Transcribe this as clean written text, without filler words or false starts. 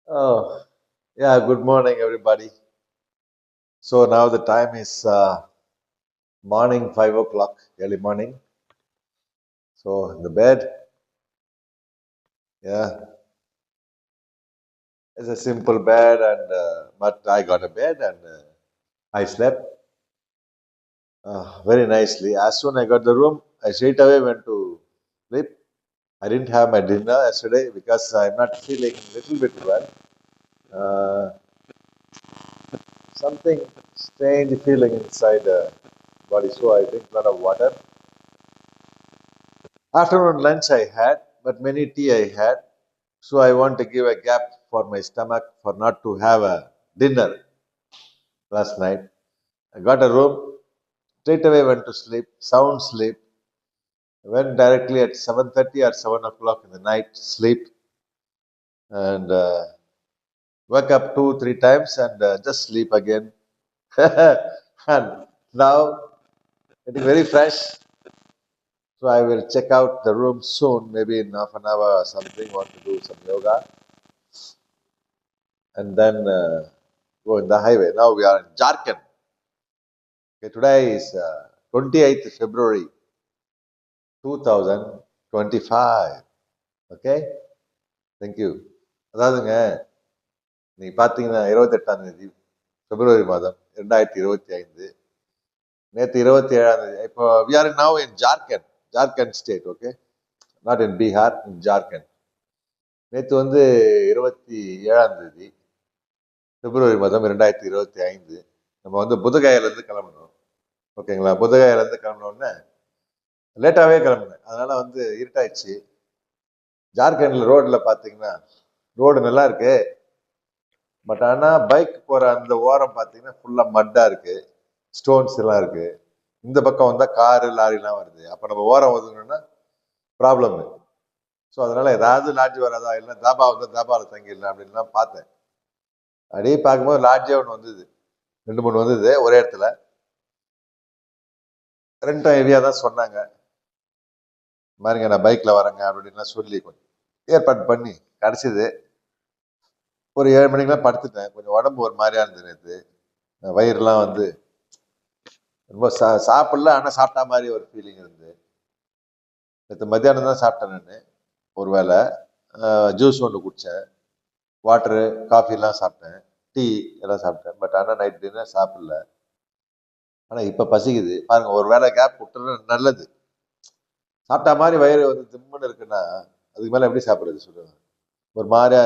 Oh, yeah, good morning, everybody. So now the time is morning 5 o'clock, early morning. So in the bed, yeah, it's a simple bed, and but I got a bed and I slept very nicely. As soon I got the room, I straight away went to sleep. I didn't have my dinner yesterday because I'm not feeling a little bit well. Uh, Something strange feeling inside the body, so I drink a lot of water. Afternoon lunch I had, but many tea I had. So I want to give a gap for my stomach for not to have a dinner last night. I got a room, straight away went to sleep, sound sleep. Went directly at 7:30 or 7 o'clock in the night, sleep, and wake up two, three times and just sleep again. And now getting very fresh. So I will check out the room soon, maybe in half an hour or something. Want to do some yoga and then go in the highway. Now we are in Jharkhand. Okay, today is 28th February 2025. Okay, thank you. அதாவதுங்க நீங்க பார்த்தீங்கன்னா 28ஆம் தேதி பிப்ரவரி மாதம் 2025 நேற்று 27ஆம் தேதி இப்போ we are now in Jharkhand state. Okay, not in Bihar, in Jharkhand. நேற்று வந்து 27ஆம் தேதி பிப்ரவரி மாதம் 2025 நம்ம வந்து புதுகையிலேருந்து கிளம்பணும். ஓகேங்களா, புதுகையிலேருந்து கிளம்பினோடனே லேட்டாகவே கிளம்புனேன், அதனால வந்து இருட்டாயிடுச்சு. ஜார்க்கண்ட்ல ரோட்ல பாத்தீங்கன்னா ரோடு நல்லா இருக்கு, பட் ஆனா பைக் போற அந்த ஓரம் பாத்தீங்கன்னா ஃபுல்லா மட்டா இருக்கு, ஸ்டோன்ஸ் எல்லாம் இருக்கு. இந்த பக்கம் வந்தா காரு லாரிலாம் வருது, அப்ப நம்ம ஓரம் ஒதுங்கணும்னா ப்ராப்ளம். ஸோ அதனால ஏதாவது லாட்ஜ் வராதா, இல்லை தாபா வந்து தாபாவில் தங்கிடலாம் அப்படின்லாம் பார்த்தேன். அப்படியே பார்க்கும்போது லாட்ஜே ஒன்று வந்தது, 2 3 வந்தது ஒரே இடத்துல. ரெண்டும் ஹெவியா தான் சொன்னாங்க. பாருங்க நான் பைக்ல வரேங்க அப்படின்லாம் சொல்லி கொஞ்சம் ஏற்பாடு பண்ணி கிடைச்சது. ஒரு 7 மணிக்கெல்லாம் படுத்துட்டேன். கொஞ்சம் உடம்பு ஒரு மாதிரியா இருந்தது நேற்று. வயிறுலாம் வந்து ரொம்ப சாப்பிடல, ஆனா சாப்பிட்டா மாதிரி ஒரு ஃபீலிங் இருந்தது. நேற்று மத்தியானம் தான் சாப்பிட்டேன் நான். ஒரு வேளை ஜூஸ் ஒன்று குடித்தேன், வாட்டரு காஃபிலாம் சாப்பிட்டேன், டீ எல்லாம் சாப்பிட்டேன். பட் ஆனால் நைட் டின்னர் சாப்பிடல. ஆனால் இப்போ பசிக்குது பாருங்க, ஒரு வேளை கேப் விட்டுறது நல்லது. சாப்பிட்டா மாதிரி வயிறு வந்து திம்முன்னு இருக்குன்னா அதுக்கு மேலே எப்படி சாப்பிட்றது சொல்லுங்க. ஒரு மாதிரியா